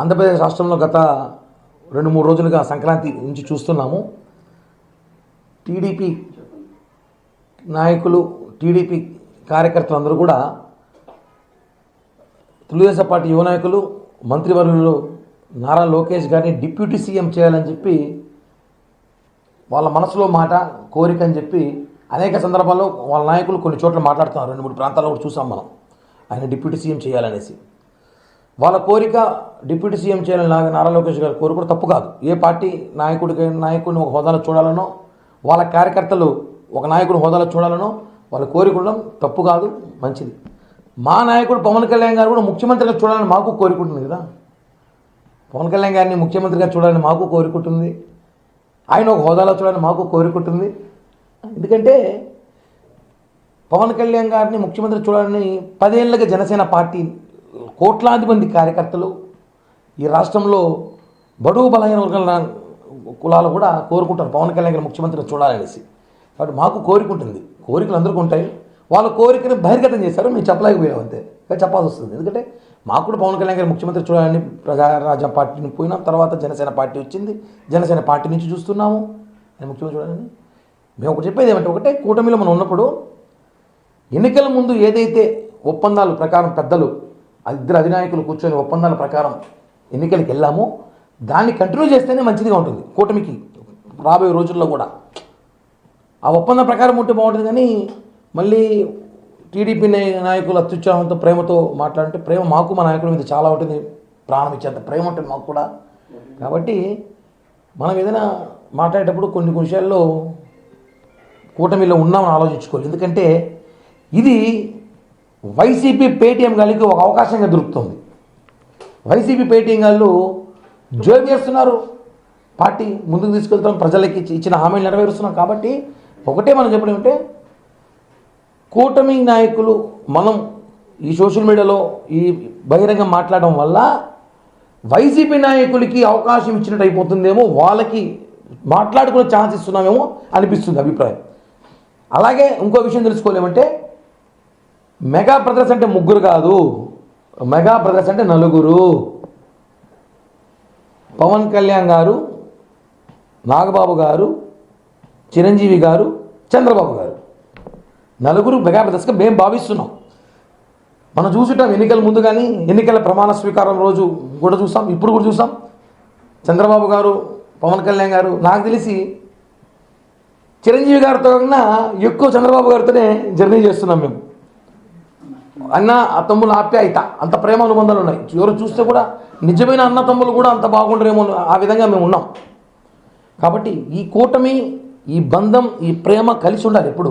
ఆంధ్రప్రదేశ్ రాష్ట్రంలో గత 2-3 రోజులుగా సంక్రాంతి నుంచి చూస్తున్నాము. టీడీపీ నాయకులు, టీడీపీ కార్యకర్తలందరూ కూడా తెలుగుదేశం పార్టీ యువ నాయకులు, మంత్రివర్యులు నారా లోకేష్ గారిని డిప్యూటీ సీఎం చేయాలని చెప్పి వాళ్ళ మనసులో మాట, కోరిక అని చెప్పి అనేక సందర్భాల్లో వాళ్ళ నాయకులు కొన్ని చోట్ల మాట్లాడుతున్నారు. 2-3 ప్రాంతాల్లో కూడా చూసాం మనం ఆయన డిప్యూటీ సీఎం చేయాలనేసి. వాళ్ళ కోరిక డిప్యూటీ సీఎం చేయాలని నారా లోకేష్ గారి కోరిక కూడా తప్పు కాదు. ఏ పార్టీ నాయకుడిని ఒక హోదాలో చూడాలనో, వాళ్ళ కార్యకర్తలు ఒక నాయకుడి హోదాలో చూడాలనో వాళ్ళ కోరిక ఉండడం తప్పు కాదు, మంచిది. మా నాయకుడు పవన్ కళ్యాణ్ గారు కూడా ముఖ్యమంత్రిగా చూడాలని మాకు కోరిక ఉంటుంది కదా. పవన్ కళ్యాణ్ గారిని ముఖ్యమంత్రిగా చూడాలని మాకు కోరిక ఉంటుంది, ఆయన ఒక హోదాలో చూడాలని మాకు కోరిక ఉంటుంది. ఎందుకంటే పవన్ కళ్యాణ్ గారిని ముఖ్యమంత్రి చూడాలని 10 ఏళ్ళగా జనసేన పార్టీ కోట్లాది మంది కార్యకర్తలు ఈ రాష్ట్రంలో బడుగు బలహీన వర్గాల కులాలు కూడా కోరుకుంటారు పవన్ కళ్యాణ్ గారిని ముఖ్యమంత్రిగా చూడాలనేసి. కాబట్టి మాకు కోరిక ఉంటుంది, కోరికలు అందరికీ ఉంటాయి. వాళ్ళ కోరికని బహిర్గతం చేశారు, మేము చెప్పలేకపోయాం అంతే, చెప్పాల్సి వస్తుంది. ఎందుకంటే మాకు కూడా పవన్ కళ్యాణ్ గారి ముఖ్యమంత్రి చూడాలని ప్రజారాజ్యం పార్టీని పోయినాం, తర్వాత జనసేన పార్టీ వచ్చింది, జనసేన పార్టీ నుంచి చూస్తున్నాము ఆయన ముఖ్యమంత్రి చూడాలని. మేము ఒకటి చెప్పేది ఏమంటే, ఒకటే కూటమిలో మనం ఉన్నప్పుడు ఎన్నికల ముందు ఏదైతే ఒప్పందాల ప్రకారం పెద్దలు ఇద్దరు అధినాయకులు కూర్చొని ఒప్పందాల ప్రకారం ఎన్నికలకు వెళ్ళామో దాన్ని కంటిన్యూ చేస్తేనే మంచిదిగా ఉంటుంది కూటమికి రాబోయే రోజుల్లో కూడా. ఆ ఒప్పందం ప్రకారం ఉంటే బాగుంటుంది. కానీ మళ్ళీ టీడీపీ నాయకులు అత్యుత్సాహంతో, ప్రేమతో మాట్లాడితే, ప్రేమ మాకు మా నాయకుల మీద చాలా ఉంటుంది, ప్రాణం ఇచ్చేంత ప్రేమ ఉంటుంది మాకు కూడా. కాబట్టి మనం ఏదైనా మాట్లాడేటప్పుడు కొన్ని విషయాల్లో కూటమిలో ఉన్నామని ఆలోచించుకోవాలి. ఎందుకంటే ఇది వైసీపీ పేటీఎం గాలికి ఒక అవకాశంగా దొరుకుతుంది. వైసీపీ పేటీఎం గాళ్ళు జోబు చేస్తున్నారు, పార్టీ ముందుకు తీసుకెళ్తాం, ప్రజలకి ఇచ్చిన హామీలు నెరవేరుస్తున్నాం. కాబట్టి ఒకటే మనం చెప్పడం అంటే, కూటమి నాయకులు మనం ఈ సోషల్ మీడియాలో ఈ బహిరంగ మాట్లాడడం వల్ల వైసీపీ నాయకులకి అవకాశం ఇచ్చినట్టు అయిపోతుందేమో, వాళ్ళకి మాట్లాడుకునే ఛాన్స్ ఇస్తున్నామేమో అనిపిస్తుంది అభిప్రాయం. అలాగే ఇంకో విషయం తెలుసుకోలేమంటే, మెగా బ్రదర్స్ అంటే 3 కాదు, మెగా బ్రదర్స్ అంటే 4. పవన్ కళ్యాణ్ గారు, నాగబాబు గారు, చిరంజీవి గారు, చంద్రబాబు గారు, 4 మెగా బ్రదర్స్గా మేము భావిస్తున్నాం. మనం చూసుంటాం ఎన్నికల ముందు కానీ, ఎన్నికల ప్రమాణ స్వీకారం రోజు కూడా చూసాం, ఇప్పుడు కూడా చూసాం. చంద్రబాబు గారు, పవన్ కళ్యాణ్ గారు, నాకు తెలిసి చిరంజీవి గారితో కన్నా ఎక్కువ చంద్రబాబు గారితోనే జర్నీ చేస్తున్నాం మేము. అన్న తమ్ముల ఆప్యాయత, అంత ప్రేమ అనుబంధాలు ఉన్నాయి. ఎవరు చూస్తే కూడా నిజమైన అన్న తమ్ములు కూడా అంత బాగుండరేమో, ఆ విధంగా మేము ఉన్నాం. కాబట్టి ఈ కూటమి, ఈ బంధం, ఈ ప్రేమ కలిసి ఉండాలి. ఎప్పుడు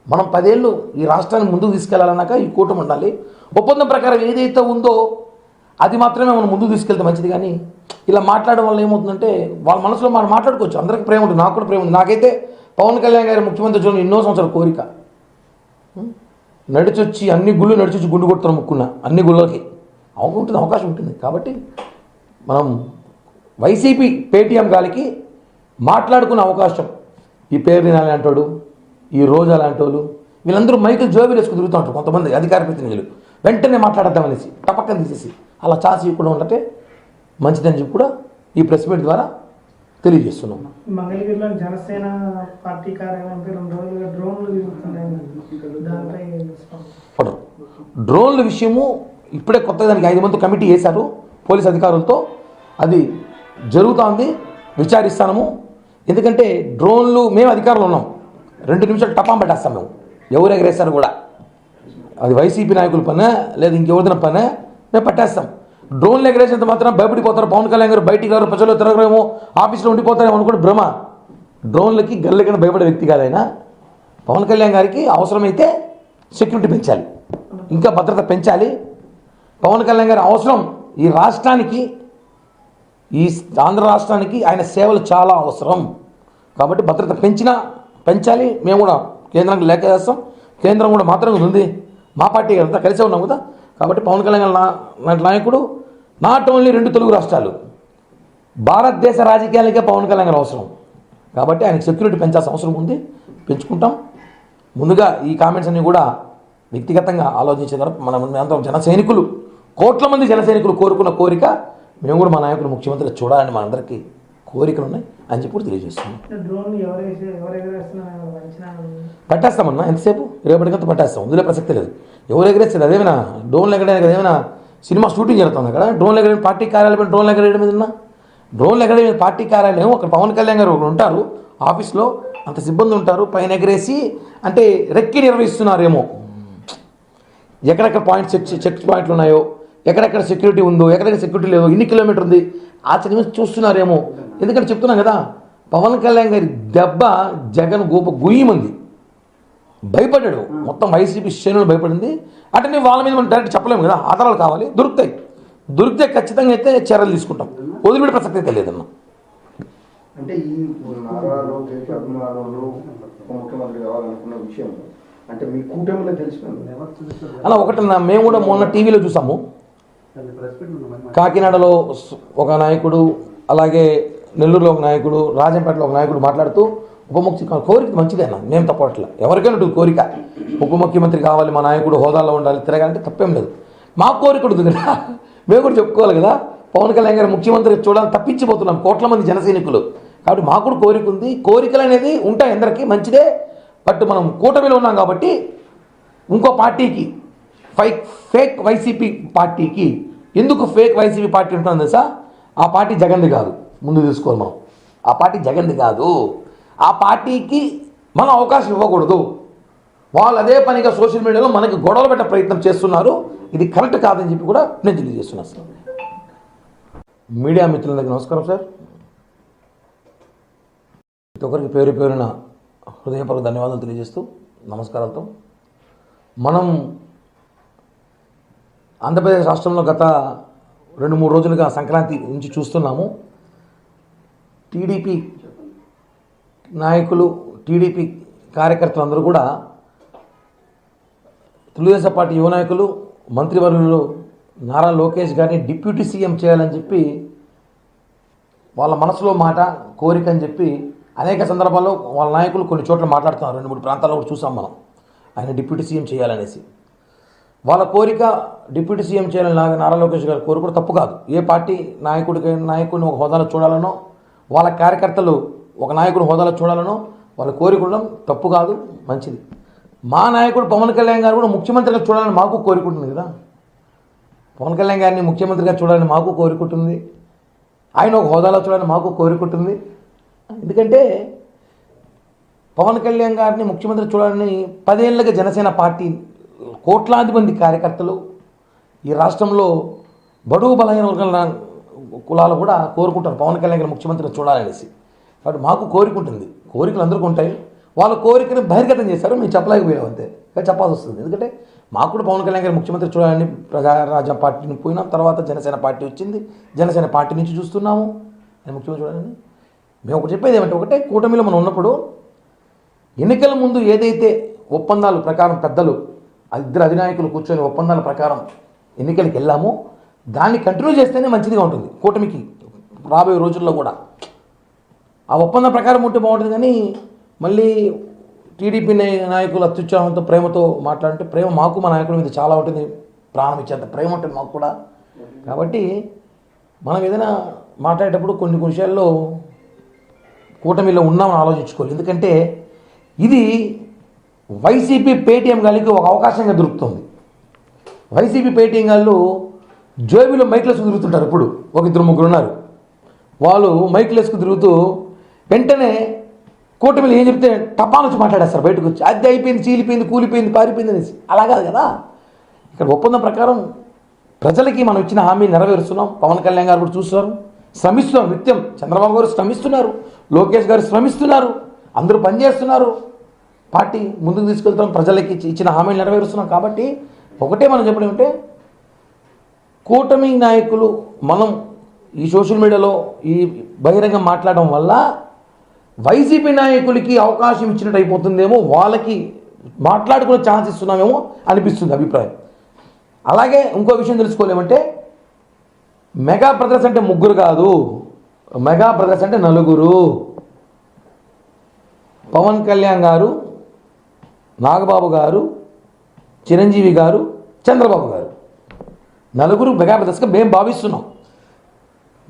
మనం 10 ఏళ్ళు ఈ రాష్ట్రాన్ని ముందుకు తీసుకెళ్లాలన్నాక ఈ కూటమి ఉండాలి. ఒప్పందం ప్రకారం ఏదైతే ఉందో అది మాత్రమే మనం ముందుకు తీసుకెళ్తే మంచిది. కానీ ఇలా మాట్లాడడం వల్ల ఏమవుతుందంటే, వాళ్ళ మనసులో మనం మాట్లాడుకోవచ్చు, అందరికీ ప్రేమ ఉంటుంది, నాకు కూడా ప్రేమ ఉంది. నాకైతే పవన్ కళ్యాణ్ గారి ముఖ్యమంత్రి చూడండి ఎన్నో సంవత్సరాల కోరిక. నడిచొచ్చి అన్ని గుళ్ళు నడిచొచ్చి గుండు కొడుతున్న ముక్కున్న అన్ని గుళ్ళకి ఉంటుంది, అవకాశం ఉంటుంది. కాబట్టి మనం వైసీపీ పేటీఎం గాలికి మాట్లాడుకునే అవకాశం, ఈ పేరు లాంటి వాడు, ఈ రోజా లాంటి వాళ్ళు, వీళ్ళందరూ మైకులు జోబీలు వేసుకుని తిరుగుతూ ఉంటారు. కొంతమంది అధికార ప్రతినిధులు వెంటనే మాట్లాడద్దామనేసి టపక్కన తీసేసి అలా ఛాన్స్ ఇవ్వకుండా ఉంటే మంచిదని చెప్పి కూడా ఈ ప్రెస్ మీట్ ద్వారా తెలియజేస్తున్నాం. మంగళగిరిలో జనసేన పార్టీ కార్యాలయంపై 2 రోజులుగా డ్రోన్లు డ్రోన్ల విషయము ఇప్పుడే కొత్తగా దానికి 5 మంది కమిటీ వేశారు పోలీస్ అధికారులతో. అది జరుగుతోంది, విచారిస్తాము. ఎందుకంటే డ్రోన్లు మేము అధికారులు ఉన్నాం, 2 నిమిషాలు టపాం పెట్టేస్తాం మేము. ఎవరు ఎగరేస్తారు కూడా, అది వైసీపీ నాయకుల పనే లేదా ఇంకెవరిదిన పనే, మేము పట్టేస్తాం. డ్రోన్లు ఎగరేసినంత మాత్రం భయపడిపోతారు, పవన్ కళ్యాణ్ గారు బయటికి గారు ప్రజలు తిరగరేమో, ఆఫీస్లో ఉండిపోతారేమో అనుకోండి భ్రమ. డ్రోన్లకి గల్లెకన్నా భయపడే వ్యక్తి కాదైనా. పవన్ కళ్యాణ్ గారికి అవసరమైతే సెక్యూరిటీ పెంచాలి, ఇంకా భద్రత పెంచాలి. పవన్ కళ్యాణ్ గారి అవసరం ఈ రాష్ట్రానికి, ఈ ఆంధ్ర రాష్ట్రానికి ఆయన సేవలు చాలా అవసరం. కాబట్టి భద్రత పెంచాలి. మేము కూడా కేంద్రానికి లేఖ చేస్తాం, కేంద్రం కూడా మాత్రం ఉంది, మా పార్టీ అంతా కలిసే ఉన్నాం కదా. కాబట్టి పవన్ కళ్యాణ్ లాంటి నాయకుడు నాట్ ఓన్లీ 2 తెలుగు రాష్ట్రాలు, భారతదేశ రాజకీయాలకే పవన్ కళ్యాణ్ గారు అవసరం. కాబట్టి ఆయనకు సెక్యూరిటీ పెంచాల్సిన అవసరం ఉంది, పెంచుకుంటాం. ముందుగా ఈ కామెంట్స్ అన్నీ కూడా వ్యక్తిగతంగా ఆలోచించిన తర్వాత మనం జన సైనికులు, కోట్ల మంది జన సైనికులు కోరుకున్న కోరిక మేము కూడా మా నాయకుడు ముఖ్యమంత్రిగా చూడాలని మా అందరికీ కోరికలు ఉన్నాయి అని చెప్పి కూడా తెలియజేస్తున్నాం. డ్రోన్ ఎవరు ఎగరేస్తున్నారు అంచనా పట్టేస్తామన్నా ఎంతసేపు రేపటికంతా పట్టేస్తాం, వదిలే ప్రసక్తి లేదు. ఎవరు ఎగరేస్తారు అదేమైనా డ్రోన్లు ఎగరేయడానికి అదేమైనా సినిమా షూటింగ్ జరుగుతుంది అక్కడ డ్రోన్లు ఎగరేయడం పార్టీ కార్యాలయం డ్రోన్లు ఎగరేయడం మీద డ్రోన్లు ఎగరేయడం పార్టీ కార్యాలయం అక్కడ పవన్ కళ్యాణ్ గారు ఒకరు ఉంటారు ఆఫీస్లో, అంత సిబ్బంది ఉంటారు, పైన ఎగరేసి అంటే రెక్కి నిర్వహిస్తున్నారేమో. ఎక్కడెక్కడ పాయింట్స్ చెక్ పాయింట్లు ఉన్నాయో, ఎక్కడెక్కడ సెక్యూరిటీ ఉందో, ఎక్కడెక్కడ సెక్యూరిటీ లేదో, ఎన్ని కిలోమీటర్ ఉంది ఆచరణ చూస్తున్నారేమో. ఎందుకంటే చెప్తున్నాం కదా, పవన్ కళ్యాణ్ గారి దెబ్బ జగన్ గుయ్యమంది, భయపడ్డాడు. మొత్తం వైసీపీ శ్రేణులు భయపడింది. అంటే వాళ్ళ మీద మనం డైరెక్ట్ చెప్పలేము కదా, ఆధారాలు కావాలి, దొరికితే ఖచ్చితంగా అయితే చర్యలు తీసుకుంటాం, వదిలిపెట్టే ప్రసక్తి అయితే లేదన్నా. అంటే ఈ నారా లోకేష్ అభిమానులు ముఖ్యమంత్రి కావాలనుకున్న విషయం అంటే మీ కూటమిలో తెలిసిపోయింది అలా ఒకటన్నా. మేము కూడా మొన్న టీవీలో చూసాము, కాకినాడలో ఒక నాయకుడు, అలాగే నెల్లూరులో ఒక నాయకుడు, రాజంపేటలో ఒక నాయకుడు మాట్లాడుతూ కోరిక మంచిదే అన్న, మేము తప్పట్లా, ఎవరికైనా ఉంటుంది కోరిక, ఉప ముఖ్యమంత్రి కావాలి, మా నాయకుడు హోదాలో ఉండాలి, తిరగాలంటే తప్పేం లేదు. మా కోరిక ఉంటుంది కదా, మేము కూడా చెప్పుకోవాలి కదా. పవన్ కళ్యాణ్ గారు ముఖ్యమంత్రి చూడాలని తప్పించిపోతున్నాం కోట్ల మంది జన సైనికులు. కాబట్టి మాకు కూడా కోరిక ఉంది, కోరికలు అనేది ఉంటాయి అందరికీ, మంచిదే. బట్ మనం కూటమిలో ఉన్నాం కాబట్టి ఇంకో పార్టీకి ఫేక్ వైసీపీ పార్టీకి ఎందుకు ఫేక్ వైసీపీ పార్టీ ఉంటుంది తెలుసా? ఆ పార్టీ జగన్ది కాదు, ముందు తీసుకోవాలి మనం. ఆ పార్టీ జగన్ది కాదు, ఆ పార్టీకి మనం అవకాశం ఇవ్వకూడదు. వాళ్ళు అదే పనిగా సోషల్ మీడియాలో మనకి గొడవలు పెట్టే ప్రయత్నం చేస్తున్నారు, ఇది కరెక్ట్ కాదని చెప్పి కూడా నేను తెలియజేస్తున్నాను సార్. మీడియా మిత్రులందరికీ నమస్కారం సార్. ప్రతి ఒక్కరికి పేరు పేరున హృదయపూర్వక ధన్యవాదాలు తెలియజేస్తూ నమస్కారాలతో మనం ఆంధ్రప్రదేశ్ రాష్ట్రంలో గత 2-3 రోజులుగా సంక్రాంతి నుంచి చూస్తున్నాము. టీడీపీ నాయకులు, టీడీపీ కార్యకర్తలు అందరూ కూడా తెలుగుదేశం పార్టీ యువ నాయకులు, మంత్రివర్యులు నారా లోకేష్ గారిని డిప్యూటీ సీఎం చేయాలని చెప్పి వాళ్ళ మనసులో మాట, కోరిక అని చెప్పి అనేక సందర్భాల్లో వాళ్ళ నాయకులు కొన్ని చోట్ల మాట్లాడుతున్నారు. 2-3 ప్రాంతాల్లో కూడా చూసాం మనం, ఆయన డిప్యూటీ సీఎం చేయాలనేసి. వాళ్ళ కోరిక డిప్యూటీ సీఎం చేయాలని నారా లోకేష్ గారి కోరిక కూడా తప్పు కాదు. ఏ పార్టీ నాయకుడిని ఒక హోదాలో చూడాలనో, వాళ్ళ కార్యకర్తలు ఒక నాయకుడు హోదాలో చూడాలనో వాళ్ళ కోరిక ఉండడం తప్పు కాదు, మంచిది. మా నాయకుడు పవన్ కళ్యాణ్ గారు కూడా ముఖ్యమంత్రిగా చూడాలని మాకు కోరిక ఉంటుంది కదా. పవన్ కళ్యాణ్ గారిని ముఖ్యమంత్రిగా చూడాలని మాకు కోరిక ఉంటుంది, ఆయన ఒక హోదాలో చూడాలని మాకు కోరిక ఉంటుంది. ఎందుకంటే పవన్ కళ్యాణ్ గారిని ముఖ్యమంత్రి చూడాలని 10 ఏళ్ళగా జనసేన పార్టీ కోట్లాది మంది కార్యకర్తలు, ఈ రాష్ట్రంలో బడుగు బలహీన వర్గాల కులాలు కూడా కోరుకుంటారు పవన్ కళ్యాణ్ గారిని ముఖ్యమంత్రిగా చూడాలనేసి. కాబట్టి మాకు కోరిక ఉంటుంది, కోరికలు అందరికీ ఉంటాయి. వాళ్ళ కోరికను బహిర్గతం చేశారు, మేము చెప్పలేకపోయాం అంతే, చెప్పాల్సి వస్తుంది. ఎందుకంటే మాకు కూడా పవన్ కళ్యాణ్ గారు ముఖ్యమంత్రి చూడాలని ప్రజారాజ్యం పార్టీని పోయినాం, తర్వాత జనసేన పార్టీ వచ్చింది, జనసేన పార్టీ నుంచి చూస్తున్నాము ఆయన ముఖ్యమంత్రి చూడాలని. మేము ఒకటి చెప్పేది ఏమంటే, ఒకటే కూటమిలో మనం ఉన్నప్పుడు ఎన్నికల ముందు ఏదైతే ఒప్పందాల ప్రకారం పెద్దలు ఇద్దరు అధినాయకులు కూర్చొని ఒప్పందాల ప్రకారం ఎన్నికలకు వెళ్ళామో దాన్ని కంటిన్యూ చేస్తేనే మంచిదిగా ఉంటుంది కూటమికి రాబోయే రోజుల్లో కూడా. ఆ ఒప్పందం ప్రకారం ఉంటే బాగుంటుంది. కానీ మళ్ళీ టీడీపీ నాయకులు అత్యుత్సాహంతో, ప్రేమతో మాట్లాడుతుంటే, ప్రేమ మాకు మా నాయకుల మీద చాలా ఉంటుంది, ప్రాణం ఇచ్చేంత ప్రేమ ఉంటుంది మాకు కూడా. కాబట్టి మనం ఏదైనా మాట్లాడేటప్పుడు కొన్ని విషయాల్లో కూటమిలో ఉన్నామని ఆలోచించుకోవాలి. ఎందుకంటే ఇది వైసీపీ పేటీఎం గాలికి ఒక అవకాశంగా దొరుకుతుంది. వైసీపీ పేటీఎం గాళ్ళు జోబీలో మైక్లేసుకు తిరుగుతుంటారు. ఇప్పుడు 1-2-3 ఉన్నారు, వాళ్ళు మైక్లేసుకు తిరుగుతూ వెంటనే కూటమిలో ఏం చెప్తే టపాలు వచ్చి మాట్లాడేస్తారు బయటకు వచ్చి, అది అయిపోయింది, చీలిపోయింది, కూలిపోయింది, పారిపోయింది అనేసి. అలా కాదు కదా. ఇక్కడ ఒప్పందం ప్రకారం ప్రజలకి మనం ఇచ్చిన హామీ నెరవేరుస్తున్నాం. పవన్ కళ్యాణ్ గారు కూడా చూస్తున్నారు, శ్రమిస్తున్నాం నిత్యం. చంద్రబాబు గారు శ్రమిస్తున్నారు, లోకేష్ గారు శ్రమిస్తున్నారు, అందరూ పనిచేస్తున్నారు. పార్టీ ముందుకు తీసుకెళ్తాం, ప్రజలకి ఇచ్చిన హామీలు నెరవేరుస్తున్నాం. కాబట్టి ఒకటే మనం చెప్పడం అంటే, కూటమి నాయకులు మనం ఈ సోషల్ మీడియాలో ఈ బహిరంగ మాట్లాడడం వల్ల వైసీపీ నాయకులకి అవకాశం ఇచ్చినట్టు అయిపోతుందేమో, వాళ్ళకి మాట్లాడుకునే ఛాన్స్ ఇస్తున్నామేమో అనిపిస్తుంది అభిప్రాయం. అలాగే ఇంకో విషయం తెలుసుకోలేమంటే, మెగా బ్రదర్స్ అంటే 3 కాదు, మెగా బ్రదర్స్ అంటే 4. పవన్ కళ్యాణ్ గారు, నాగబాబు గారు, చిరంజీవి గారు, చంద్రబాబు గారు, 4 మెగా బ్రదర్స్గా మేము భావిస్తున్నాం.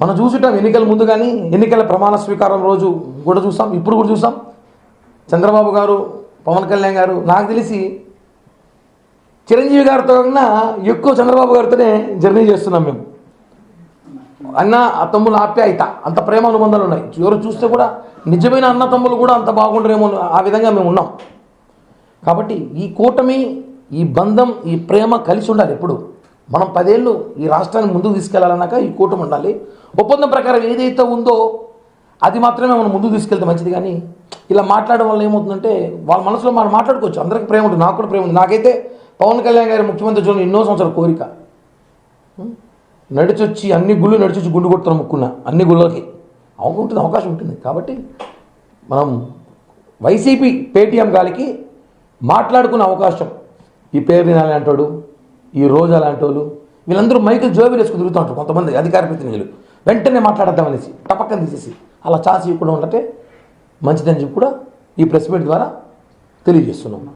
మనం చూసుంటాం ఎన్నికల ముందు కానీ ఎన్నికల ప్రమాణ స్వీకారం రోజు కూడా చూసాం, ఇప్పుడు కూడా చూసాం. చంద్రబాబు గారు, పవన్ కళ్యాణ్ గారు, నాకు తెలిసి చిరంజీవి గారితో కన్నా ఎక్కువ చంద్రబాబు గారితోనే జర్నీ చేస్తున్నాం మేము. అన్న తమ్ముల ఆప్యాయత, అంత ప్రేమ అనుబంధాలు ఉన్నాయి. ఎవరు చూస్తే కూడా నిజమైన అన్న తమ్ములు కూడా అంత బాగుండరేమో, ఆ విధంగా మేము ఉన్నాం. కాబట్టి ఈ కూటమి, ఈ బంధం, ఈ ప్రేమ కలిసి ఉండాలి. ఎప్పుడు మనం 10 ఏళ్ళు ఈ రాష్ట్రాన్ని ముందుకు తీసుకెళ్లాలన్నాక ఈ కూటమి ఉండాలి. ఒప్పందం ప్రకారం ఏదైతే ఉందో అది మాత్రమే మనం ముందుకు తీసుకెళ్తే మంచిది. కానీ ఇలా మాట్లాడడం వల్ల ఏమవుతుందంటే వాళ్ళ మనసులో మనం మాట్లాడుకోవచ్చు. అందరికీ ప్రేమ ఉంటుంది, నాకు కూడా ప్రేమ ఉంది. నాకైతే పవన్ కళ్యాణ్ గారి ముఖ్యమంత్రి చూడండి ఎన్నో సంవత్సరాల కోరిక. నడిచొచ్చి అన్ని గుళ్ళు నడిచొచ్చి గుండు కొడుతున్న ముక్కున్న అన్ని గుళ్ళకి ఉంటుంది, అవకాశం ఉంటుంది. కాబట్టి మనం వైసీపీ పేటీఎం గాలికి మాట్లాడుకునే అవకాశం, ఈ పేరు అలాంటి వాడు, ఈ రోజు అలాంటి వాళ్ళు, వీళ్ళందరూ మైకులు జోబీలు వేసుకుని తిరుగుతూ ఉంటారు. కొంతమంది అధికార ప్రతినిధులు వెంటనే మాట్లాడద్దామనేసి టపక్కన తీసేసి అలా ఛాన్స్ ఇవ్వకుండా ఉండటే మంచిదని చెప్పి కూడా ఈ ప్రెస్ మీట్ ద్వారా తెలియజేస్తున్నాం.